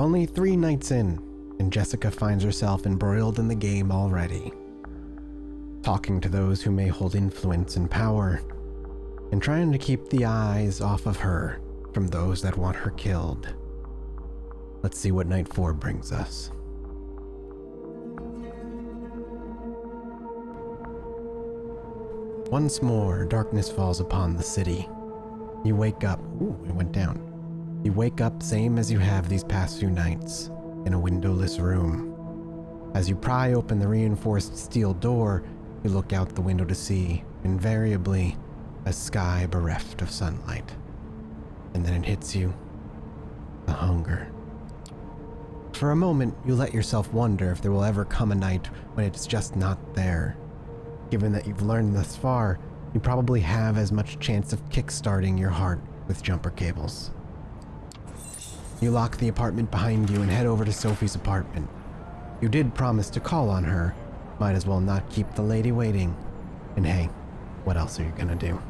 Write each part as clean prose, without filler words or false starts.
Only 3 nights in, and Jessica finds herself embroiled in the game already. Talking to those who may hold influence and power, and trying to keep the eyes off of her from those that want her killed. Let's see what night 4 brings us. Once more, darkness falls upon the city. You wake up. Ooh, it went down. You wake up same as you have these past few nights, in a windowless room. As you pry open the reinforced steel door, you look out the window to see, invariably, a sky bereft of sunlight. And then it hits you. The hunger. For a moment, you let yourself wonder if there will ever come a night when it's just not there. Given that you've learned thus far, you probably have as much chance of kickstarting your heart with jumper cables. You lock the apartment behind you and head over to Sophie's apartment. You did promise to call on her. Might as well not keep the lady waiting. And hey, what else are you gonna do?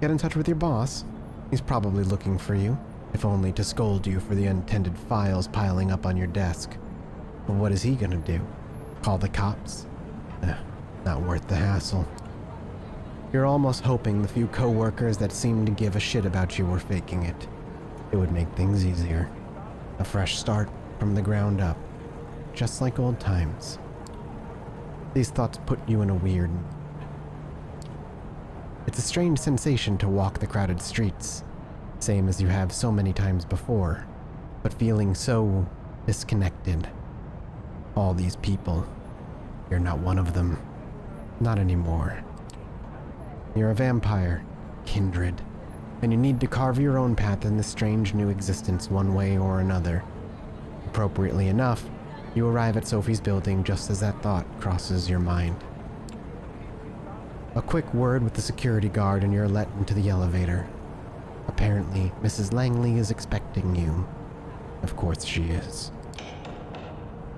Get in touch with your boss. He's probably looking for you, if only to scold you for the untended files piling up on your desk. But what is he gonna do? Call the cops? Not worth the hassle. You're almost hoping the few co-workers that seem to give a shit about you were faking it. It would make things easier. A fresh start from the ground up, just like old times. These thoughts put you in a weird mood. It's a strange sensation to walk the crowded streets, same as you have so many times before, but feeling so disconnected. All these people, you're not one of them. Not anymore. You're a vampire, kindred, and you need to carve your own path in this strange new existence one way or another. Appropriately enough, you arrive at Sophie's building just as that thought crosses your mind. A quick word with the security guard and you're let into the elevator. Apparently, Mrs. Langley is expecting you. Of course she is.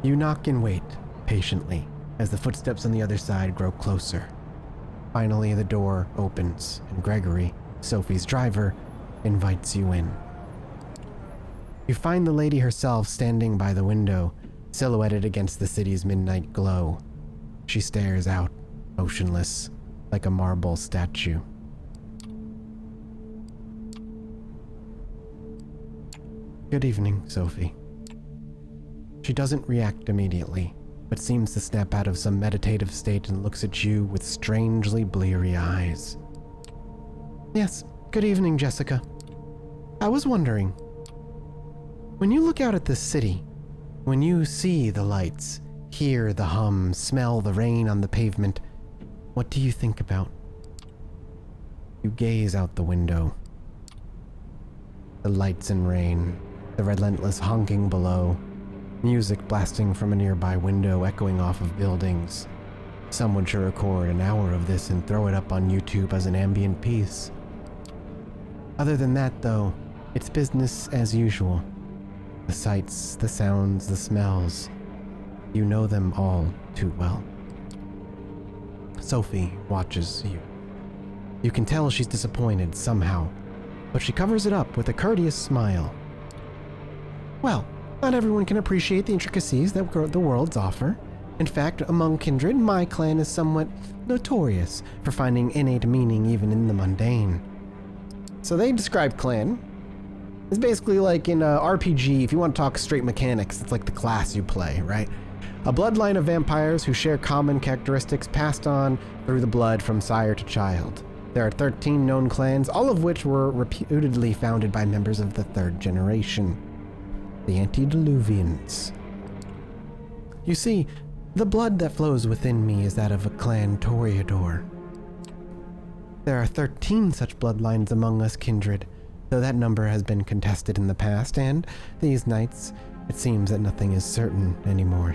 You knock and wait, patiently, as the footsteps on the other side grow closer. Finally, the door opens, and Gregory, Sophie's driver, invites you in. You find the lady herself standing by the window, silhouetted against the city's midnight glow. She stares out, motionless, like a marble statue. Good evening, Sophie. She doesn't react immediately, but seems to snap out of some meditative state and looks at you with strangely bleary eyes. Yes, good evening, Jessica. I was wondering, when you look out at this city, when you see the lights, hear the hum, smell the rain on the pavement, what do you think about? You gaze out the window. The lights and rain, the relentless honking below, music blasting from a nearby window echoing off of buildings. Someone should record an hour of this and throw it up on YouTube as an ambient piece. Other than that, though, it's business as usual. The sights, the sounds, the smells. You know them all too well. Sophie watches you. You can tell she's disappointed somehow, but she covers it up with a courteous smile. Well, not everyone can appreciate the intricacies that the worlds offer. In fact, among kindred, my clan is somewhat notorious for finding innate meaning even in the mundane. So they describe clan. It's basically like in a RPG, if you want to talk straight mechanics, it's like the class you play, right? A bloodline of vampires who share common characteristics passed on through the blood from sire to child. There are 13 known clans, all of which were reputedly founded by members of the 3rd generation. The Antediluvians. You see, the blood that flows within me is that of a clan Toreador. There are 13 such bloodlines among us kindred, though that number has been contested in the past, and these nights, it seems that nothing is certain anymore.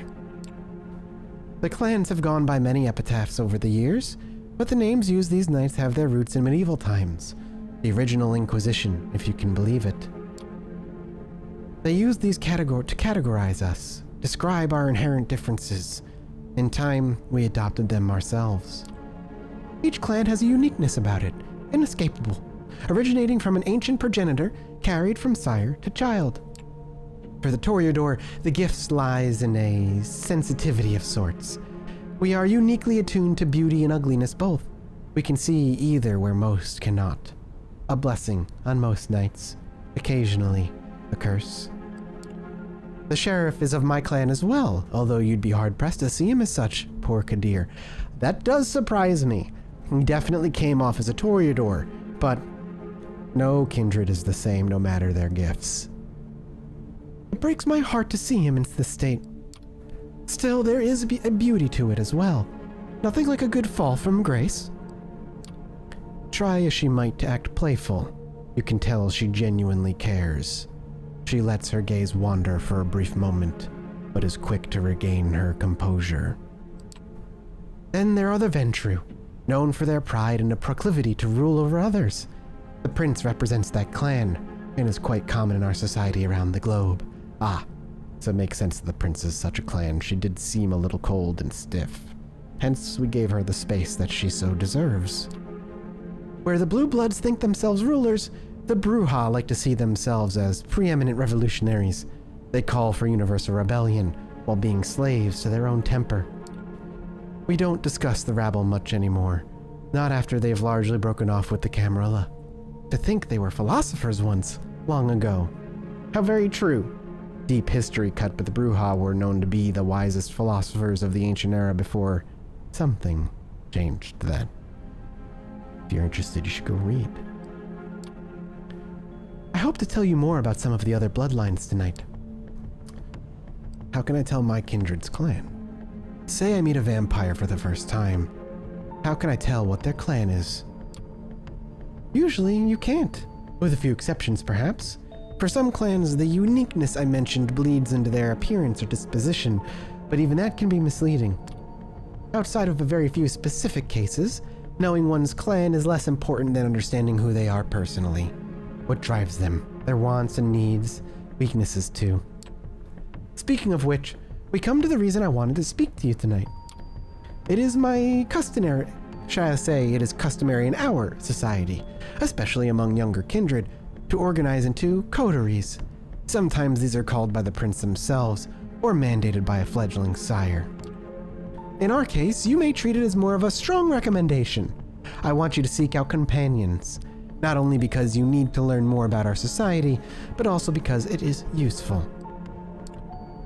The clans have gone by many epitaphs over the years, but the names used these nights have their roots in medieval times, the original Inquisition, if you can believe it. They used these to categorize us, describe our inherent differences. In time, we adopted them ourselves. Each clan has a uniqueness about it, inescapable, originating from an ancient progenitor carried from sire to child. For the Toreador, the gift lies in a sensitivity of sorts. We are uniquely attuned to beauty and ugliness both. We can see either where most cannot. A blessing on most nights, occasionally a curse. The sheriff is of my clan as well, although you'd be hard-pressed to see him as such, poor Kadir. That does surprise me. He definitely came off as a Toreador, but no kindred is the same no matter their gifts. It breaks my heart to see him in this state. Still, there is a beauty to it as well. Nothing like a good fall from grace. Try as she might to act playful, you can tell she genuinely cares. She lets her gaze wander for a brief moment, but is quick to regain her composure. Then there are the Ventru, known for their pride and a proclivity to rule over others. The prince represents that clan, and is quite common in our society around the globe. So it makes sense that the prince is such a clan. She did seem a little cold and stiff. Hence, we gave her the space that she so deserves. Where the Blue Bloods think themselves rulers, the Bruja like to see themselves as preeminent revolutionaries. They call for universal rebellion, while being slaves to their own temper. We don't discuss the rabble much anymore, not after they've largely broken off with the Camarilla. To think they were philosophers once, long ago. How very true. Deep history cut, but the Bruja were known to be the wisest philosophers of the ancient era before something changed that. If you're interested, you should go read. I hope to tell you more about some of the other bloodlines tonight. How can I tell my kindred's clan? Say I meet a vampire for the first time. How can I tell what their clan is? Usually you can't, with a few exceptions perhaps. For some clans, the uniqueness I mentioned bleeds into their appearance or disposition, but even that can be misleading. Outside of a very few specific cases, knowing one's clan is less important than understanding who they are personally. What drives them, their wants and needs, weaknesses too. Speaking of which, we come to the reason I wanted to speak to you tonight. It is customary in our society, especially among younger kindred, to organize into coteries. Sometimes these are called by the prince themselves, or mandated by a fledgling sire. In our case, you may treat it as more of a strong recommendation. I want you to seek out companions, not only because you need to learn more about our society, but also because it is useful.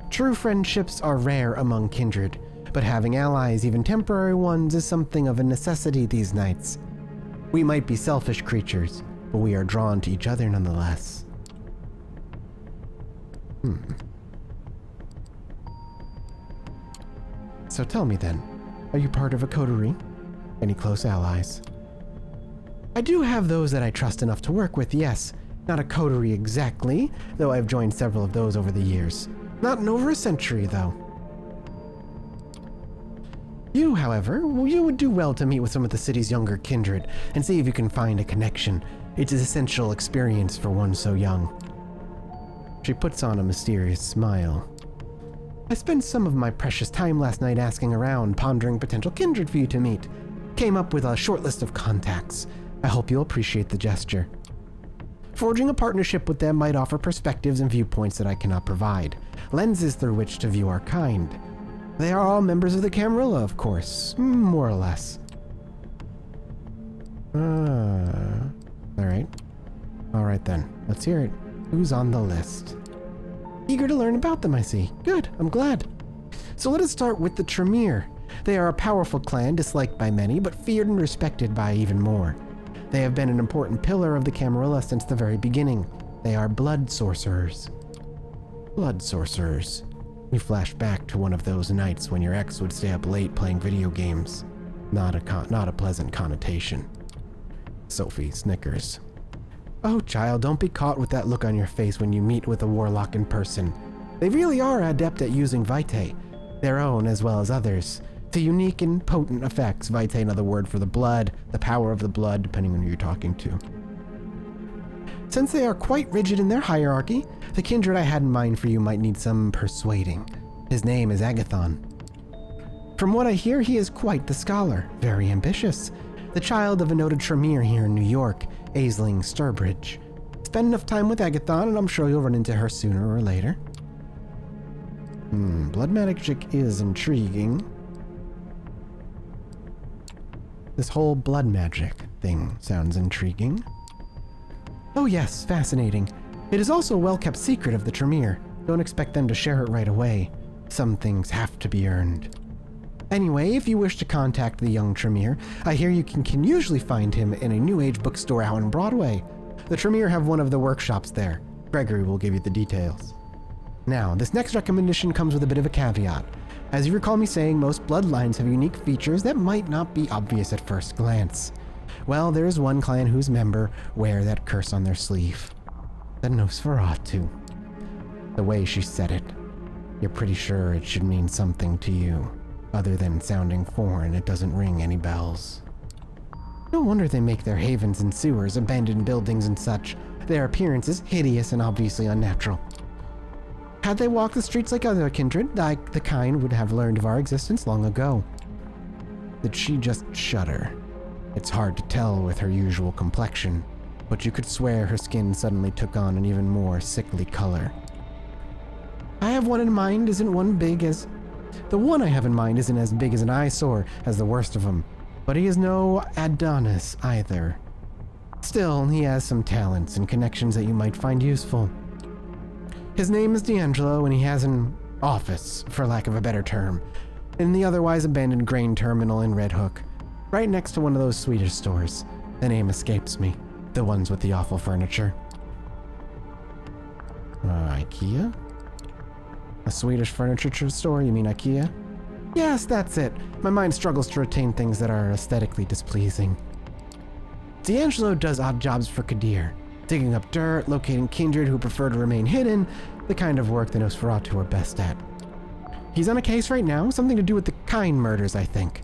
True friendships are rare among kindred, but having allies, even temporary ones, is something of a necessity these nights. We might be selfish creatures, but we are drawn to each other nonetheless. So tell me then, are you part of a coterie? Any close allies? I do have those that I trust enough to work with, yes. Not a coterie exactly, though I've joined several of those over the years. Not in over a century, though. You, however, you would do well to meet with some of the city's younger kindred and see if you can find a connection. It's an essential experience for one so young. She puts on a mysterious smile. I spent some of my precious time last night asking around, pondering potential kindred for you to meet. Came up with a short list of contacts. I hope you'll appreciate the gesture. Forging a partnership with them might offer perspectives and viewpoints that I cannot provide, lenses through which to view our kind. They are all members of the Camarilla, of course, more or less. Alright then, let's hear it. Who's on the list? Eager to learn about them, I see. Good, I'm glad. So let us start with the Tremere. They are a powerful clan, disliked by many, but feared and respected by even more. They have been an important pillar of the Camarilla since the very beginning. They are blood sorcerers. Blood sorcerers. You flash back to one of those nights when your ex would stay up late playing video games. Not a pleasant connotation. Sophie snickers. Oh, child, don't be caught with that look on your face when you meet with a warlock in person. They really are adept at using vitae, their own as well as others. The unique and potent effects, vitae another word for the blood, the power of the blood, depending on who you're talking to. Since they are quite rigid in their hierarchy, the kindred I had in mind for you might need some persuading. His name is Agathon. From what I hear, he is quite the scholar, very ambitious. The child of a noted Tremere here in New York, Aisling Sturbridge. Spend enough time with Agathon and I'm sure you'll run into her sooner or later. Blood magic is intriguing. This whole blood magic thing sounds intriguing. Oh yes, fascinating. It is also a well-kept secret of the Tremere. Don't expect them to share it right away. Some things have to be earned. Anyway, if you wish to contact the young Tremere, I hear you can usually find him in a New Age bookstore out on Broadway. The Tremere have one of the workshops there. Gregory will give you the details. Now, this next recommendation comes with a bit of a caveat. As you recall me saying, most bloodlines have unique features that might not be obvious at first glance. Well, there is one clan whose member wear that curse on their sleeve. The Nosferatu. The way she said it, you're pretty sure it should mean something to you. Other than sounding foreign, it doesn't ring any bells. No wonder they make their havens in sewers, abandoned buildings and such. Their appearance is hideous and obviously unnatural. Had they walked the streets like other kindred, the kind would have learned of our existence long ago. Did she just shudder? It's hard to tell with her usual complexion, but you could swear her skin suddenly took on an even more sickly color. I have one in mind isn't one big as... The one I have in mind isn't as big as an eyesore as the worst of them, but he is no Adonis either. Still, he has some talents and connections that you might find useful. His name is D'Angelo, and he has an office, for lack of a better term, in the otherwise abandoned grain terminal in Red Hook, right next to one of those Swedish stores. The name escapes me. The ones with the awful furniture. IKEA? A Swedish furniture store? You mean IKEA? Yes, that's it. My mind struggles to retain things that are aesthetically displeasing. D'Angelo does odd jobs for Kadir. Digging up dirt, locating kindred who prefer to remain hidden, the kind of work the Nosferatu are best at. He's on a case right now, something to do with the Kine murders, I think.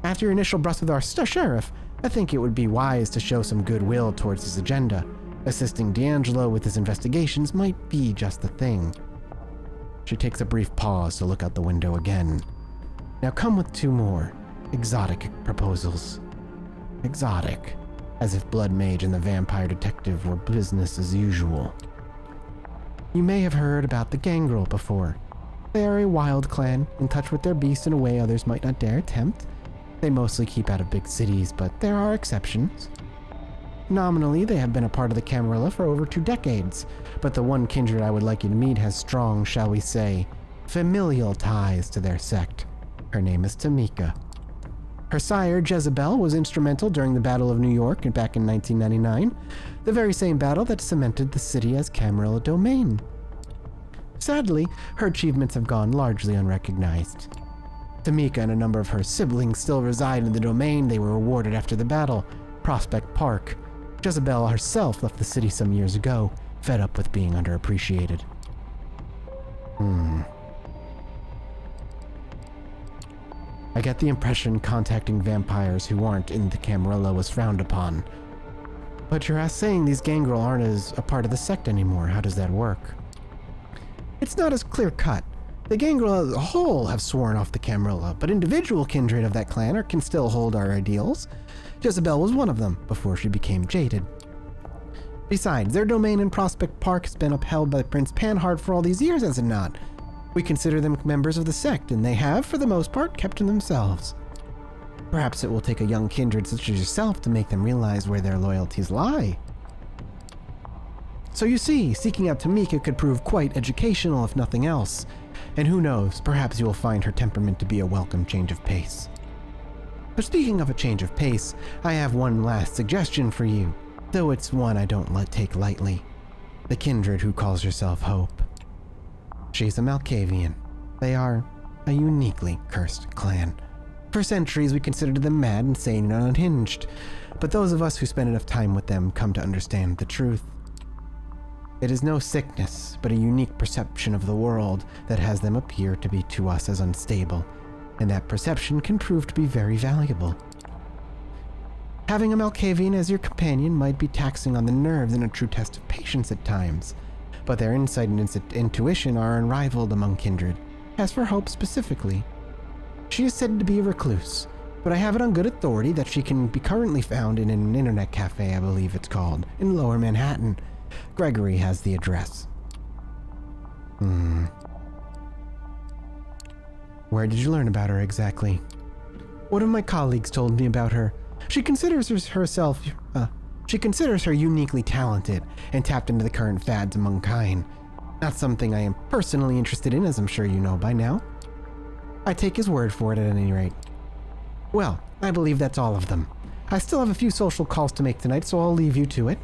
After your initial brush with our sheriff, I think it would be wise to show some goodwill towards his agenda. Assisting D'Angelo with his investigations might be just the thing. She takes a brief pause to look out the window again. Now come with two more exotic proposals. Exotic. As if Blood Mage and the Vampire Detective were business as usual. You may have heard about the Gangrel before. They are a wild clan, in touch with their beasts in a way others might not dare attempt. They mostly keep out of big cities, but there are exceptions. Nominally, they have been a part of the Camarilla for over 2 decades, but the one kindred I would like you to meet has strong, shall we say, familial ties to their sect. Her name is Tamika. Her sire, Jezebel, was instrumental during the Battle of New York back in 1999, the very same battle that cemented the city as Camarilla domain. Sadly, her achievements have gone largely unrecognized. Tamika and a number of her siblings still reside in the domain they were awarded after the battle, Prospect Park. Jezebel herself left the city some years ago, fed up with being underappreciated. I get the impression contacting vampires who aren't in the Camarilla was frowned upon. But you're saying these Gangrel aren't as a part of the sect anymore. How does that work? It's not as clear-cut. The Gangrel as a whole have sworn off the Camarilla, but individual kindred of that clan can still hold our ideals. Jezebel was one of them before she became jaded. Besides, their domain in Prospect Park has been upheld by Prince Panhard for all these years, has it not? We consider them members of the sect, and they have, for the most part, kept to themselves. Perhaps it will take a young kindred such as yourself to make them realize where their loyalties lie. So you see, seeking out Tamika could prove quite educational if nothing else. And who knows, perhaps you will find her temperament to be a welcome change of pace. But speaking of a change of pace, I have one last suggestion for you, though it's one I don't take lightly. The kindred who calls herself Hope. She's a Malkavian. They are a uniquely cursed clan. For centuries we considered them mad, insane, and unhinged, but those of us who spend enough time with them come to understand the truth. It is no sickness, but a unique perception of the world that has them appear to be to us as unstable, and that perception can prove to be very valuable. Having a Malkavian as your companion might be taxing on the nerves and a true test of patience at times, but their insight and intuition are unrivaled among kindred. As for Hope specifically, she is said to be a recluse, but I have it on good authority that she can be currently found in an internet cafe, I believe it's called, in Lower Manhattan. Gregory has the address. Where did you learn about her exactly? One of my colleagues told me about her. She considers her uniquely talented and tapped into the current fads among kind. Not something I am personally interested in, as I'm sure you know by now. I take his word for it at any rate. Well, I believe that's all of them. I still have a few social calls to make tonight, so I'll leave you to it.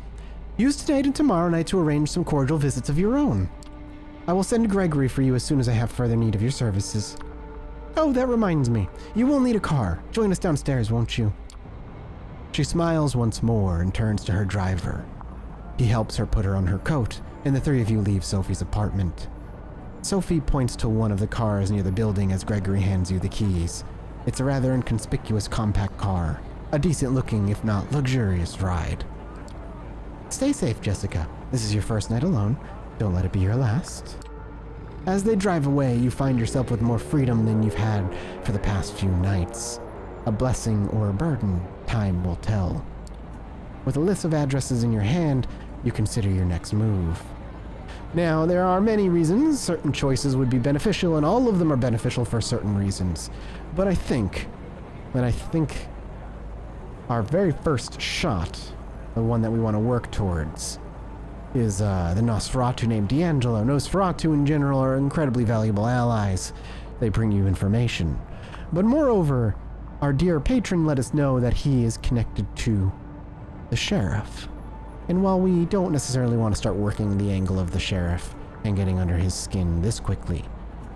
Use tonight and tomorrow night to arrange some cordial visits of your own. I will send Gregory for you as soon as I have further need of your services. Oh, that reminds me. You will need a car. Join us downstairs, won't you? She smiles once more and turns to her driver. He helps her put her on her coat, and the three of you leave Sophie's apartment. Sophie points to one of the cars near the building as Gregory hands you the keys. It's a rather inconspicuous compact car. A decent-looking, if not luxurious, ride. Stay safe, Jessica. This is your first night alone. Don't let it be your last. As they drive away, you find yourself with more freedom than you've had for the past few nights. A blessing or a burden, time will tell. With a list of addresses in your hand, you consider your next move. Now, there are many reasons certain choices would be beneficial, and all of them are beneficial for certain reasons. But I think our very first shot, the one that we want to work towards, is the Nosferatu named D'Angelo. Nosferatu in general are incredibly valuable allies. They bring you information. But moreover, our dear patron let us know that he is connected to the sheriff. And while we don't necessarily want to start working the angle of the sheriff and getting under his skin this quickly,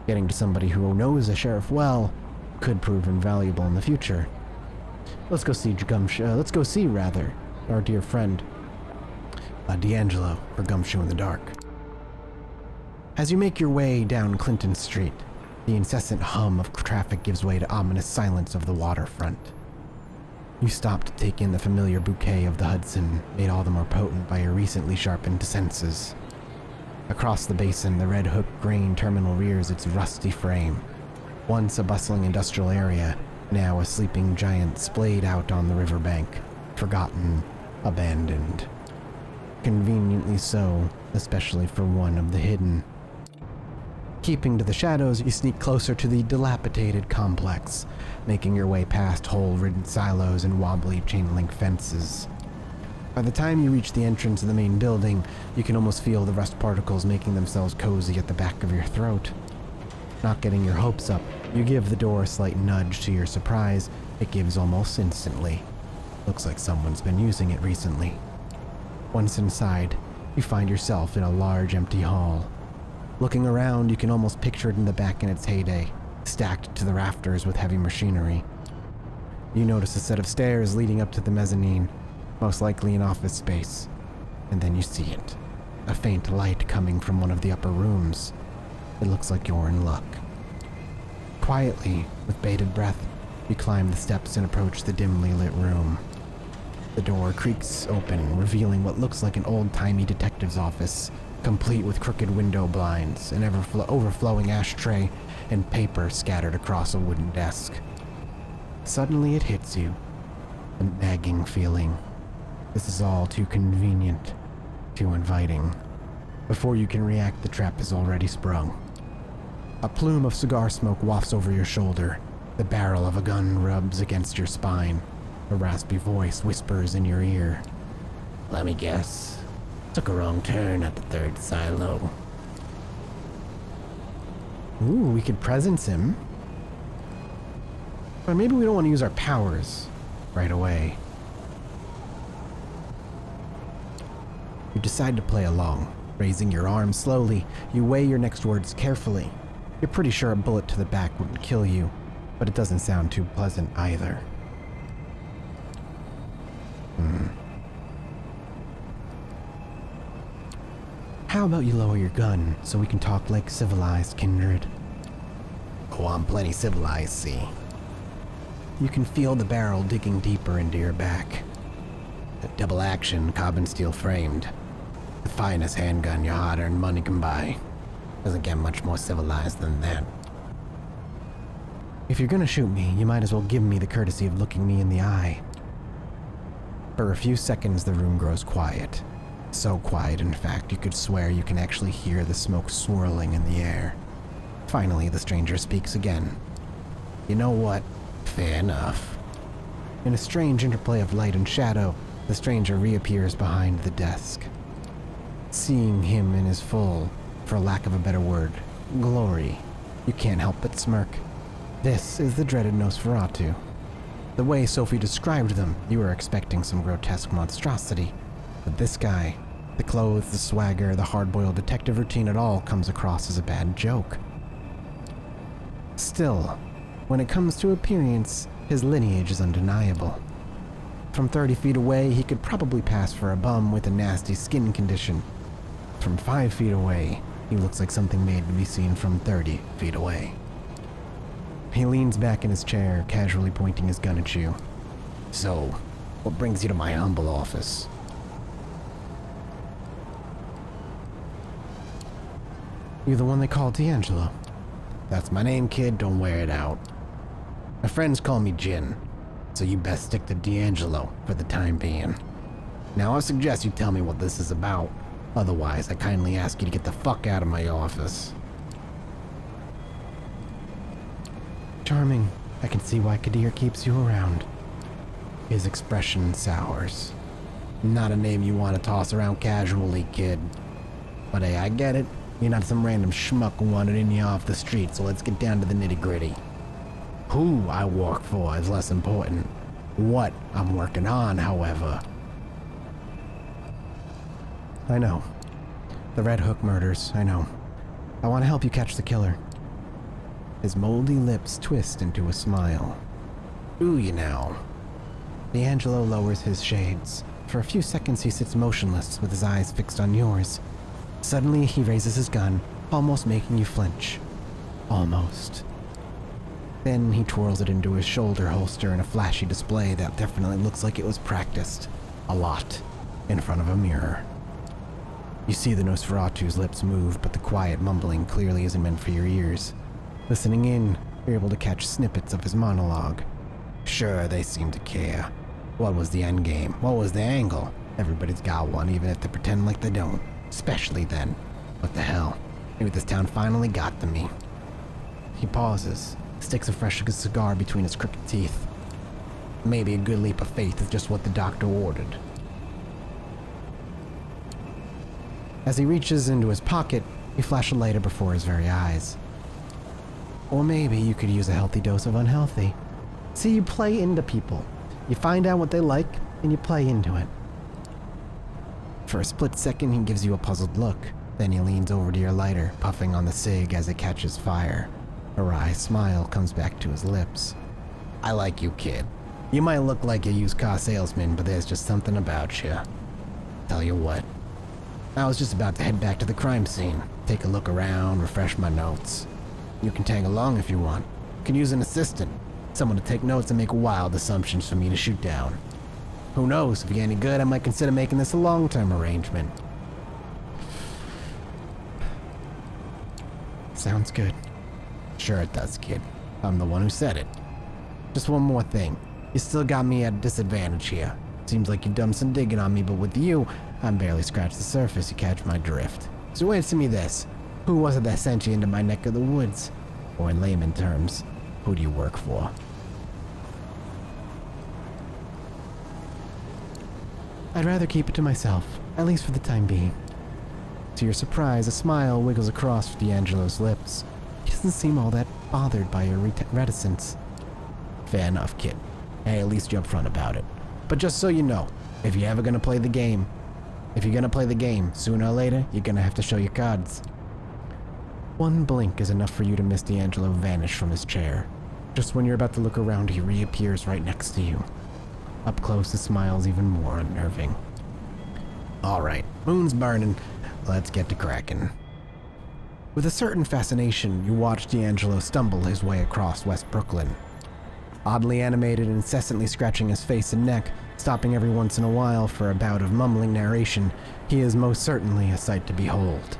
getting to somebody who knows the sheriff well could prove invaluable in the future. Let's go see our dear friend, D'Angelo, or Gumshoe in the Dark. As you make your way down Clinton Street, the incessant hum of traffic gives way to ominous silence of the waterfront. You stop to take in the familiar bouquet of the Hudson, made all the more potent by your recently sharpened senses. Across the basin, the Red Hook grain terminal rears its rusty frame. Once a bustling industrial area, now a sleeping giant splayed out on the riverbank, forgotten, abandoned. Conveniently so, especially for one of the hidden. Keeping to the shadows, you sneak closer to the dilapidated complex, making your way past hole-ridden silos and wobbly chain-link fences. By the time you reach the entrance of the main building, you can almost feel the rust particles making themselves cozy at the back of your throat. Not getting your hopes up, you give the door a slight nudge. To your surprise, it gives almost instantly. Looks like someone's been using it recently. Once inside, you find yourself in a large empty hall. Looking around, you can almost picture it in the back in its heyday, stacked to the rafters with heavy machinery. You notice a set of stairs leading up to the mezzanine, most likely an office space, and then you see it. A faint light coming from one of the upper rooms. It looks like you're in luck. Quietly, with bated breath, you climb the steps and approach the dimly lit room. The door creaks open, revealing what looks like an old-timey detective's office, complete with crooked window blinds, an overflowing ashtray, and paper scattered across a wooden desk. Suddenly it hits you, a nagging feeling. This is all too convenient, too inviting. Before you can react, the trap is already sprung. A plume of cigar smoke wafts over your shoulder. The barrel of a gun rubs against your spine. A raspy voice whispers in your ear. Let me guess. Took a wrong turn at the third silo. Ooh, we could presence him. But maybe we don't want to use our powers right away. You decide to play along. Raising your arm slowly, you weigh your next words carefully. You're pretty sure a bullet to the back wouldn't kill you, but it doesn't sound too pleasant either. How about you lower your gun so we can talk like civilized kindred? Oh, I'm plenty civilized, see? You can feel the barrel digging deeper into your back. A double action, carbon steel framed. The finest handgun your hard-earned money can buy. Doesn't get much more civilized than that. If you're gonna shoot me, you might as well give me the courtesy of looking me in the eye. For a few seconds, the room grows quiet. So quiet, in fact, you could swear you can actually hear the smoke swirling in the air. Finally, the stranger speaks again. You know what? Fair enough. In a strange interplay of light and shadow, the stranger reappears behind the desk. Seeing him in his full, for lack of a better word, glory, you can't help but smirk. This is the dreaded Nosferatu. The way Sophie described them, you were expecting some grotesque monstrosity. But this guy, the clothes, the swagger, the hard-boiled detective routine, it all comes across as a bad joke. Still, when it comes to appearance, his lineage is undeniable. From 30 feet away, he could probably pass for a bum with a nasty skin condition. From 5 feet away, he looks like something made to be seen from 30 feet away. He leans back in his chair, casually pointing his gun at you. So, what brings you to my humble office? You're the one they call D'Angelo. That's my name, kid. Don't wear it out. My friends call me Jin, so you best stick to D'Angelo for the time being. Now I suggest you tell me what this is about. Otherwise, I kindly ask you to get the fuck out of my office. Charming. I can see why Kadir keeps you around. His expression sours. Not a name you want to toss around casually, kid. But hey, I get it. You're not some random schmuck who wanted in you off the street, so let's get down to the nitty-gritty. Who I work for is less important. What I'm working on, however. I know. The Red Hook murders, I know. I want to help you catch the killer. His moldy lips twist into a smile. Do you now? D'Angelo lowers his shades. For a few seconds he sits motionless with his eyes fixed on yours. Suddenly he raises his gun, almost making you flinch. Almost. Then he twirls it into his shoulder holster in a flashy display that definitely looks like it was practiced. A lot. In front of a mirror. You see the Nosferatu's lips move, but the quiet mumbling clearly isn't meant for your ears. Listening in, you're able to catch snippets of his monologue. Sure, they seem to care. What was the end game? What was the angle? Everybody's got one, even if they pretend like they don't. Especially then. What the hell? Maybe this town finally got to me. He pauses, sticks a fresh cigar between his crooked teeth. Maybe a good leap of faith is just what the doctor ordered. As he reaches into his pocket, you flash a lighter before his very eyes. Or maybe you could use a healthy dose of unhealthy. See, you play into people. You find out what they like, and you play into it. For a split second, he gives you a puzzled look. Then he leans over to your lighter, puffing on the cig as it catches fire. A wry smile comes back to his lips. I like you, kid. You might look like a used car salesman, but there's just something about you. Tell you what. I was just about to head back to the crime scene. Take a look around, refresh my notes. You can tag along if you want. Can use an assistant. Someone to take notes and make wild assumptions for me to shoot down. Who knows, if you get any good, I might consider making this a long-term arrangement. Sounds good. Sure it does, kid. I'm the one who said it. Just one more thing. You still got me at a disadvantage here. Seems like you've done some digging on me, but with you, I'm barely scratched the surface, you catch my drift. So answer me this. Who was it that sent you into my neck of the woods? Or in layman terms, who do you work for? I'd rather keep it to myself, at least for the time being. To your surprise, a smile wiggles across D'Angelo's lips. He doesn't seem all that bothered by your reticence. Fair enough, kid. Hey, at least you're upfront about it. But just so you know, if you're ever gonna play the game, sooner or later, you're gonna have to show your cards. One blink is enough for you to miss D'Angelo vanish from his chair. Just when you're about to look around, he reappears right next to you. Up close, his smile's even more unnerving. Alright, moon's burning. Let's get to cracking. With a certain fascination, you watch D'Angelo stumble his way across West Brooklyn. Oddly animated and incessantly scratching his face and neck, stopping every once in a while for a bout of mumbling narration, he is most certainly a sight to behold.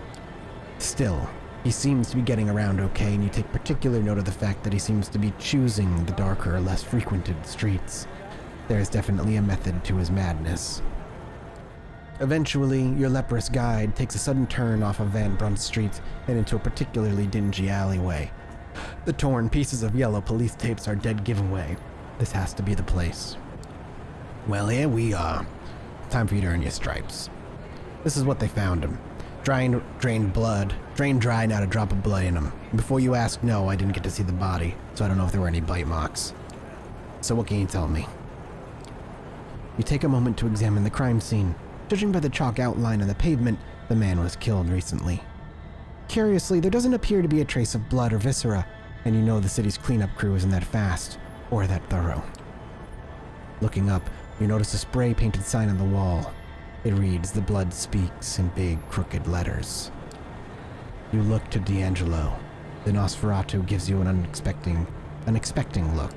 Still, he seems to be getting around okay, and you take particular note of the fact that he seems to be choosing the darker, less frequented streets. There is definitely a method to his madness. Eventually, your leprous guide takes a sudden turn off of Van Brunt Street and into a particularly dingy alleyway. The torn pieces of yellow police tapes are dead giveaway. This has to be the place. Well, here we are. Time for you to earn your stripes. This is what they found him. Drained blood. Drained dry, not a drop of blood in him. Before you ask, no, I didn't get to see the body, so I don't know if there were any bite marks. So what can you tell me? You take a moment to examine the crime scene. Judging by the chalk outline on the pavement, the man was killed recently. Curiously, there doesn't appear to be a trace of blood or viscera, and you know the city's cleanup crew isn't that fast, or that thorough. Looking up, you notice a spray-painted sign on the wall. It reads, "The blood speaks," in big, crooked letters. You look to D'Angelo. The Nosferatu gives you an unexpecting look.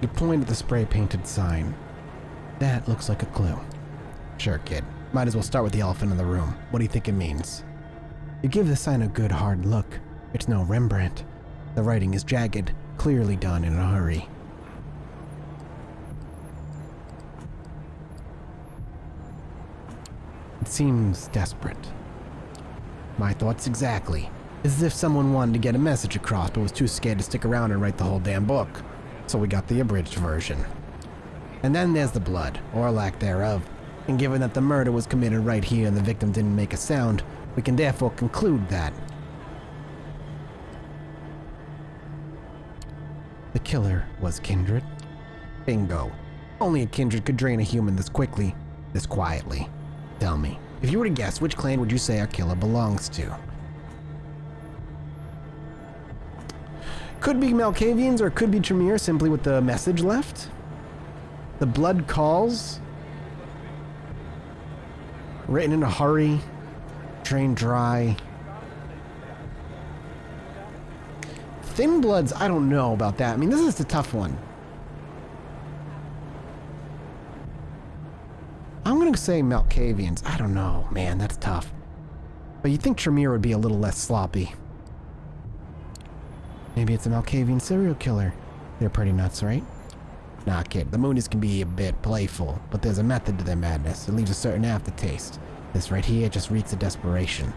You point at the spray-painted sign. That looks like a clue. Sure, kid. Might as well start with the elephant in the room. What do you think it means? You give the sign a good hard look. It's no Rembrandt. The writing is jagged, clearly done in a hurry. It seems desperate. My thoughts exactly. It's as if someone wanted to get a message across but was too scared to stick around and write the whole damn book. So we got the abridged version. And then there's the blood, or lack thereof. And given that the murder was committed right here and the victim didn't make a sound, we can therefore conclude that the killer was Kindred. Bingo. Only a Kindred could drain a human this quickly, this quietly. Tell me, if you were to guess, which clan would you say our killer belongs to? Could be Malkavians or could be Tremere, simply with the message left. The blood calls. Written in a hurry. Drained dry. Thin Bloods, I don't know about that. I mean, this is a tough one. I'm gonna say Malkavians. I don't know, man, that's tough. But you'd think Tremere would be a little less sloppy. Maybe it's a Malkavian serial killer. They're pretty nuts, right? Nah, kid, the Moonies can be a bit playful, but there's a method to their madness. It leaves a certain aftertaste. This right here just reeks of desperation.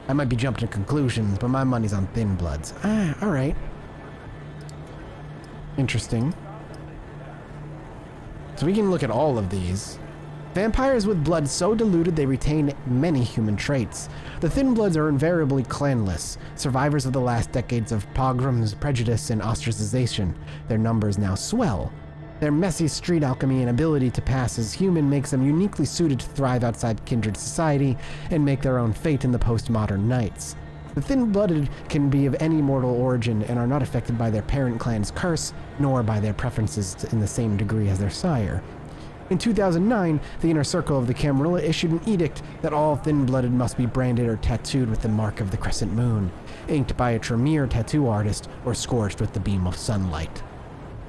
I might be jumping to conclusions, but my money's on Thin Bloods. Alright. Interesting. So we can look at all of these. Vampires with blood so diluted they retain many human traits. The Thin Bloods are invariably clanless, survivors of the last decades of pogroms, prejudice, and ostracization. Their numbers now swell. Their messy street alchemy and ability to pass as human makes them uniquely suited to thrive outside kindred society and make their own fate in the postmodern nights. The Thin-Blooded can be of any mortal origin and are not affected by their parent clan's curse, nor by their preferences in the same degree as their sire. In 2009, the Inner Circle of the Camarilla issued an edict that all Thin-Blooded must be branded or tattooed with the mark of the crescent moon, inked by a Tremere tattoo artist, or scorched with the beam of sunlight.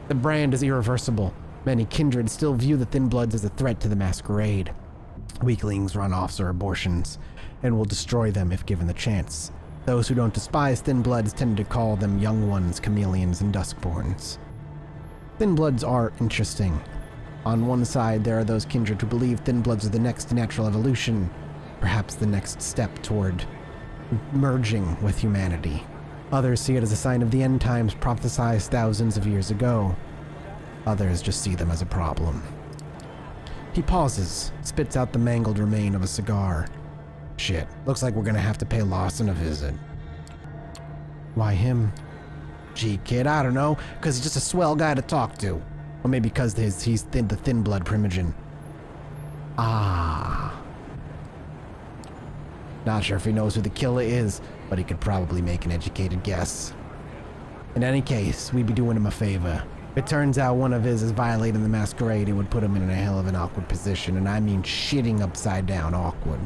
The brand is irreversible. Many kindred still view the Thin-Bloods as a threat to the Masquerade. Weaklings, runoffs, or abortions, and will destroy them if given the chance. Those who don't despise Thin-Bloods tend to call them young ones, chameleons, and duskborns. Thin-Bloods are interesting. On one side, there are those kindred who believe Thin Bloods are the next natural evolution, perhaps the next step toward merging with humanity. Others see it as a sign of the end times prophesied thousands of years ago. Others just see them as a problem. He pauses, spits out the mangled remain of a cigar. Shit, looks like we're gonna have to pay Larsen a visit. Why him? Gee, kid, I don't know, 'cause he's just a swell guy to talk to. Or maybe because he's the Thin Blood primogen. Ah. Not sure if he knows who the killer is, but he could probably make an educated guess. In any case, we'd be doing him a favor. If it turns out one of his is violating the Masquerade, it would put him in a hell of an awkward position, and I mean shitting upside down awkward.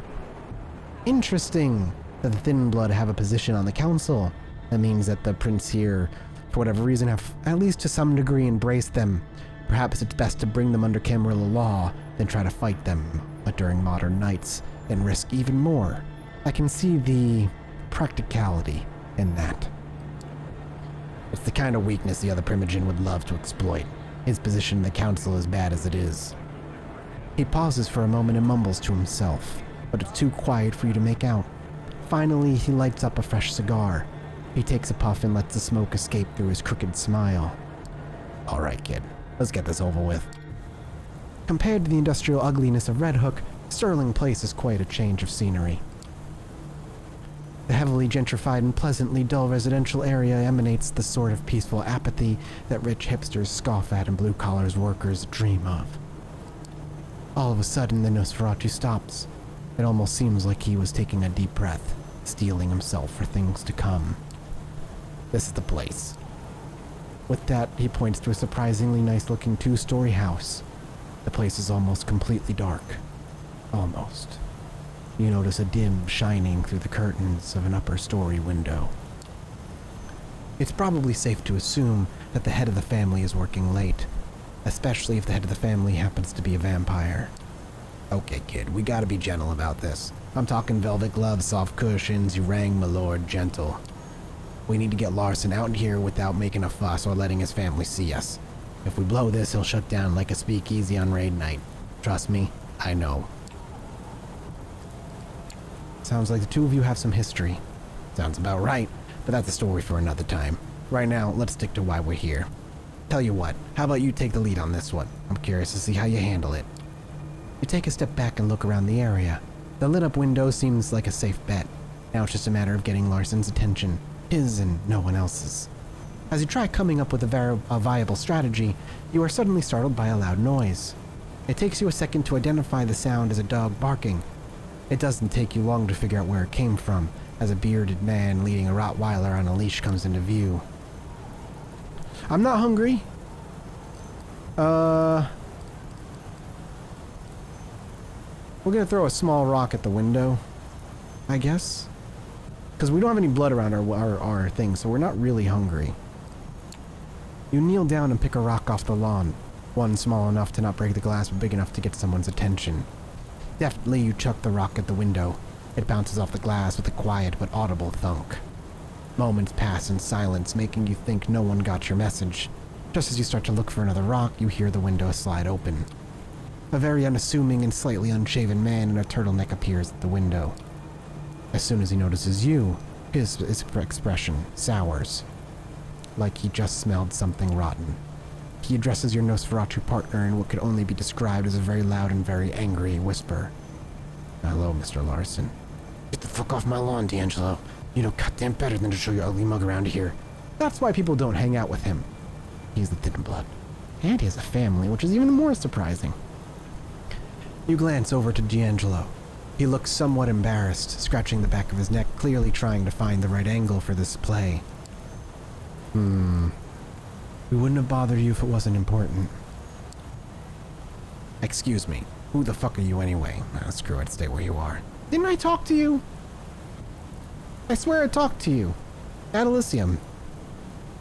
Interesting that the Thin Blood have a position on the council. That means that the prince here, for whatever reason, have at least to some degree embraced them. Perhaps it's best to bring them under Camarilla law than try to fight them, but during modern nights, and risk even more. I can see the practicality in that. It's the kind of weakness the other primogen would love to exploit. His position in the council is bad as it is. He pauses for a moment and mumbles to himself, but it's too quiet for you to make out. Finally, he lights up a fresh cigar. He takes a puff and lets the smoke escape through his crooked smile. All right, kid. Let's get this over with. Compared to the industrial ugliness of Red Hook, Sterling Place is quite a change of scenery. The heavily gentrified and pleasantly dull residential area emanates the sort of peaceful apathy that rich hipsters scoff at and blue-collar workers dream of. All of a sudden, the Nosferatu stops. It almost seems like he was taking a deep breath, steeling himself for things to come. This is the place. With that, he points to a surprisingly nice-looking two-story house. The place is almost completely dark. Almost. You notice a dim shining through the curtains of an upper-story window. It's probably safe to assume that the head of the family is working late, especially if the head of the family happens to be a vampire. Okay, kid, we gotta be gentle about this. I'm talking velvet gloves, soft cushions, you rang, my lord, gentle. We need to get Larsen out here without making a fuss or letting his family see us. If we blow this, he'll shut down like a speakeasy on raid night. Trust me, I know. Sounds like the two of you have some history. Sounds about right, but that's a story for another time. Right now, let's stick to why we're here. Tell you what, how about you take the lead on this one? I'm curious to see how you handle it. You take a step back and look around the area. The lit-up window seems like a safe bet. Now it's just a matter of getting Larsen's attention. His and no one else's. As you try coming up with a viable strategy, you are suddenly startled by a loud noise. It takes you a second to identify the sound as a dog barking. It doesn't take you long to figure out where it came from, as a bearded man leading a Rottweiler on a leash comes into view. I'm not hungry. We're gonna throw a small rock at the window, I guess. Because we don't have any blood around our thing, so we're not really hungry. You kneel down and pick a rock off the lawn. One small enough to not break the glass, but big enough to get someone's attention. Deftly, you chuck the rock at the window. It bounces off the glass with a quiet but audible thunk. Moments pass in silence, making you think no one got your message. Just as you start to look for another rock, you hear the window slide open. A very unassuming and slightly unshaven man in a turtleneck appears at the window. As soon as he notices you, his expression sours, like he just smelled something rotten. He addresses your Nosferatu partner in what could only be described as a very loud and very angry whisper. Hello, Mr. Larsen. Get the fuck off my lawn, D'Angelo. You know goddamn better than to show your ugly mug around here. That's why people don't hang out with him. He's the thin blood. And he has a family, which is even more surprising. You glance over to D'Angelo. He looks somewhat embarrassed, scratching the back of his neck, clearly trying to find the right angle for this play. We wouldn't have bothered you if it wasn't important. Excuse me. Who the fuck are you anyway? Screw it, stay where you are. Didn't I talk to you? I swear I talked to you. Ad Elysium.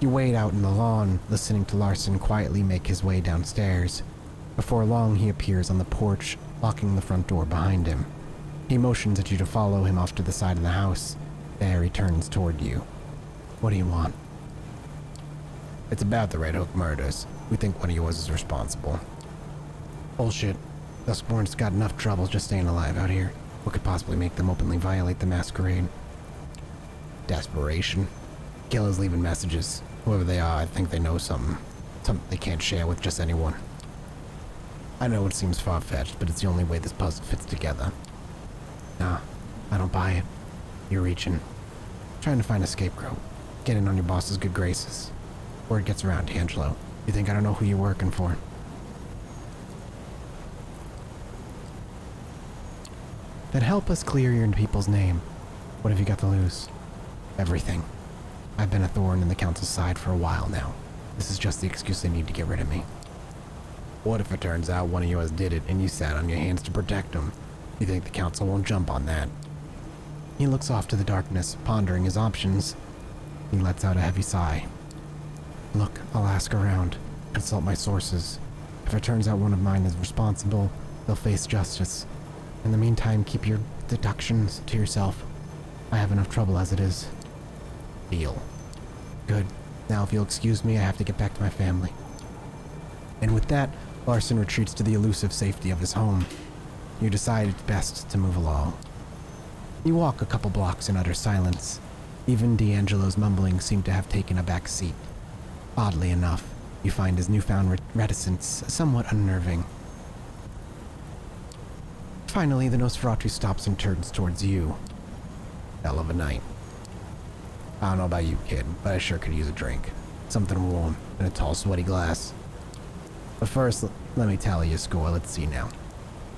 You wait out in the lawn, listening to Larsen quietly make his way downstairs. Before long, he appears on the porch, locking the front door behind him. He motions at you to follow him off to the side of the house. There he turns toward you. What do you want? It's about the Red Hook murders. We think one of yours is responsible. Bullshit. Duskborn's got enough trouble just staying alive out here. What could possibly make them openly violate the Masquerade? Desperation. Killers leaving messages. Whoever they are, I think they know something. Something they can't share with just anyone. I know it seems far-fetched, but it's the only way this puzzle fits together. Nah, I don't buy it. You're reaching. Trying to find a scapegoat. Get in on your boss's good graces. Word gets around, D'Angelo. You think I don't know who you're working for? Then help us clear your people's name. What have you got to lose? Everything. I've been a thorn in the council's side for a while now. This is just the excuse they need to get rid of me. What if it turns out one of yours did it and you sat on your hands to protect him? You think the council won't jump on that? He looks off to the darkness, pondering his options. He lets out a heavy sigh. Look, I'll ask around, consult my sources. If it turns out one of mine is responsible, they'll face justice. In the meantime, keep your deductions to yourself. I have enough trouble as it is. Deal. Good. Now if you'll excuse me, I have to get back to my family. And with that, Larsen retreats to the elusive safety of his home. You decide it's best to move along. You walk a couple blocks in utter silence. Even D'Angelo's mumblings seem to have taken a back seat. Oddly enough, you find his newfound reticence somewhat unnerving. Finally, the Nosferatu stops and turns towards you. Hell of a night. I don't know about you, kid, but I sure could use a drink. Something warm in a tall, sweaty glass. But first, let me tally your score. Let's see now.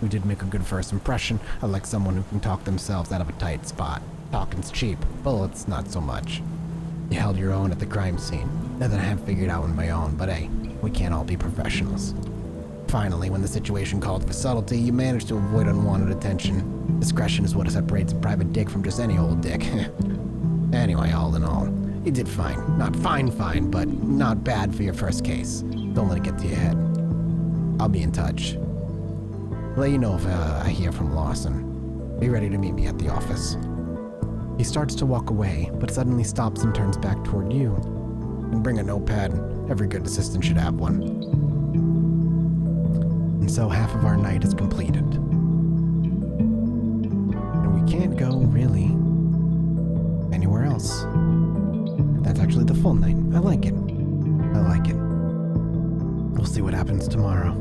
You did make a good first impression. I like someone who can talk themselves out of a tight spot. Talking's cheap, bullets not so much. You held your own at the crime scene. Nothing I haven't figured out on my own, but hey, we can't all be professionals. Finally, when the situation called for subtlety, you managed to avoid unwanted attention. Discretion is what separates a private dick from just any old dick. Anyway, all in all, you did fine. Not fine, but not bad for your first case. Don't let it get to your head. I'll be in touch. Let you know if I hear from Larsen. Be ready to meet me at the office. He starts to walk away, but suddenly stops and turns back toward you. And bring a notepad. Every good assistant should have one. And so half of our night is completed. And we can't go, really, anywhere else. That's actually the full night. I like it. We'll see what happens tomorrow.